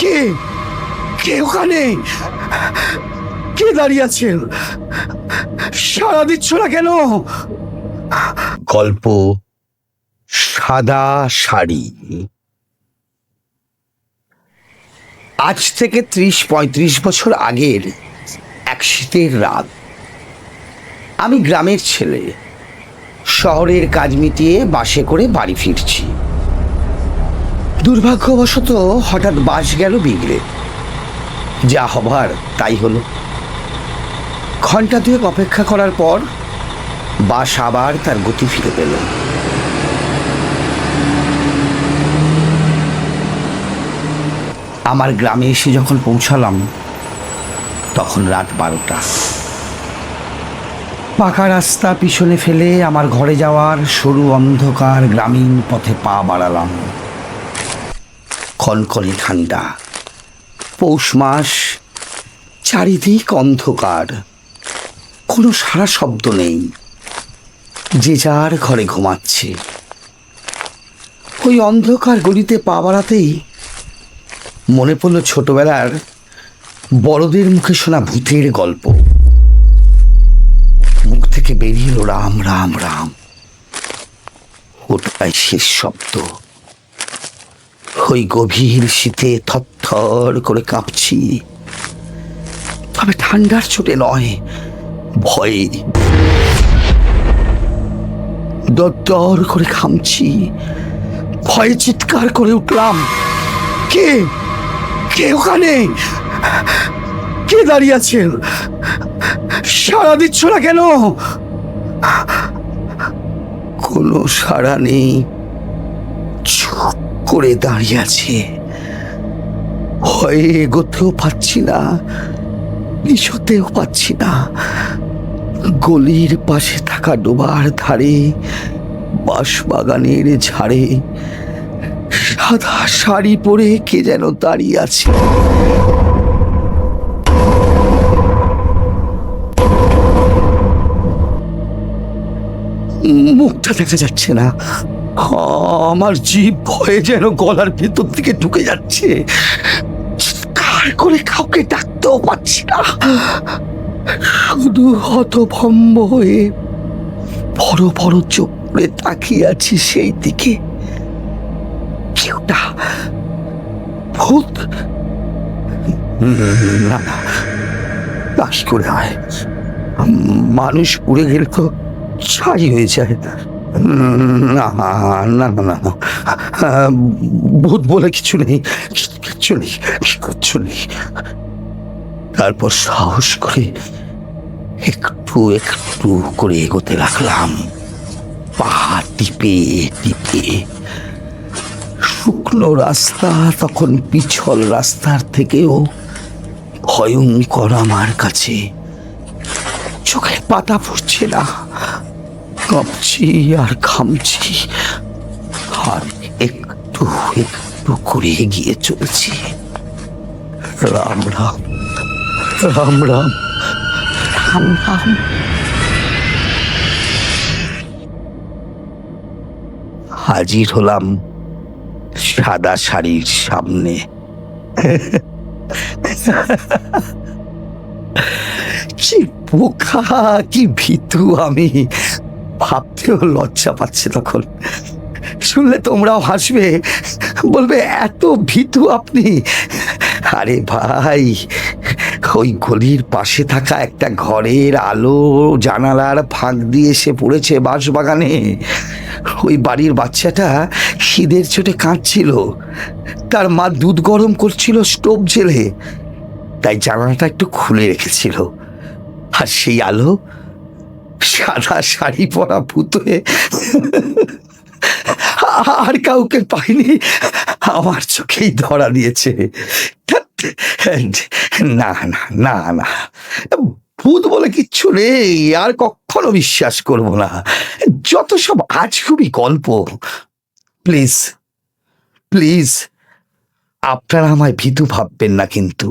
কে কে ওখানে? কে দাঁড়িয়ে আছে? সাড়া দিচ্ছ না কেন? গল্প সাদা শাড়ি। আজ থেকে ৩০-৩৫ বছর আগের এক শীতের রাত। আমি গ্রামের ছেলে, শহরের কাজ মিটিয়ে বাসে করে বাড়ি ফিরছি। দুর্ভাগ্যবশত হঠাৎ বাস গেল বিগড়ে। যা হবার তাই হলো। ঘন্টা দুয়েক অপেক্ষা করার পর বাস আবার তার গতি ফিরে পেল। আমার গ্রামে এসে যখন পৌঁছালাম তখন রাত 12টা। পাকা রাস্তা পিছনে ফেলে আমার ঘরে যাওয়ার সরু অন্ধকার গ্রামীণ পথে পা বাড়ালাম। কনকনে ঠান্ডা, পৌষ মাস, চারিদিক অন্ধকার, কোনো সারা শব্দ নেই, যে যার ঘরে ঘুমাচ্ছে। ওই অন্ধকার গলিতে পা বাড়াতেই মনে পড়ল ছোটবেলার বড়দের মুখে শোনা ভূতের গল্প। মুখ থেকে বেরিয়ে এলো রাম রাম রাম। ওটাই শেষ শব্দ। ওই গভীর শীতে থরথর করে কাঁপছি, তবে ঠান্ডার চোটে নয়, ভয়ে। দরদর করে ঘামছি, ভয়ে চিৎকার করে উঠলাম, কে কে ওখানে? কে দাঁড়িয়ে আছে? সাড়া দিচ্ছ না কেন? কোনো সাড়া নেই, চুপ করে দাঁড়িয়ে আছে। ভয়ে এগোতেও পাচ্ছি না, পিছোতেও পাচ্ছি না। গলির পাশে থাকা ডোবার ধারে বাঁশবাগানের ঝাড়ে সাদা শাড়ি পরে কে যেন দাঁড়িয়ে আছে। মুখটা দেখা যাচ্ছে না। আমার জিভ ভয়ে যেন গলার ভেতর দিকে ঢুকে যাচ্ছে। চিৎকার করে কাউকে ডাকতেও পাচ্ছি না, শুধু হতভম্ব হয়ে বড় বড় চোখ করে তাকিয়ে আছি সেই দিকে। কেউটা ভূত? না না, বাস করে হয়। মানুষ পুড়ে গেলে তো ছাই হয়ে যায়। না না না না, ভূত বলে কিছু নেই, কিচ্ছু নেই, কিচ্ছু নেই। তারপর সাহস করে একটু একটু করে এগোতে লাগলাম, পা টিপে টিপে। শুকনো রাস্তা তখন পিছল রাস্তার থেকেও ভয়ঙ্কর আমার কাছে। চোখের পাতা পড়ছে না, কাঁপছি আর ঘামছি, আর একটু একটু করে এগিয়ে চলছি। রাম রাম রাম রাম রাম রাম। হাজির হলাম সাদা শাড়ির সামনে। কি বোকা, কি ভীতু আমি! ভাবতেও লজ্জা পাচ্ছে তখন। শুনলে তোমরাও হাসবে, বলবে এত ভীতু আপনি। আরে ভাই, ওই গলির পাশে থাকা একটা ঘরের আলো জানালার ফাঁক দিয়ে এসে পড়েছে বাঁশবাগানে। ওই বাড়ির বাচ্চাটা খিদের চোটে কাঁদছিল, তার মা দুধ গরম করছিল স্টোভ জেলে, তাই জানালাটা একটু খুলে রেখেছিল। আর সেই আলো সাদা শাড়ি পরা ভূত হয়ে আর কাউকে পাইনি, আমার চোখেই ধরা দিয়েছে। না না না না, ভূত বলে কিচ্ছু নেই, আর কখনো বিশ্বাস করব না। যত সব আজগুবি গল্প। প্লিজ প্লিজ, আপনারা আমায় ভীতু ভাববেন না কিন্তু।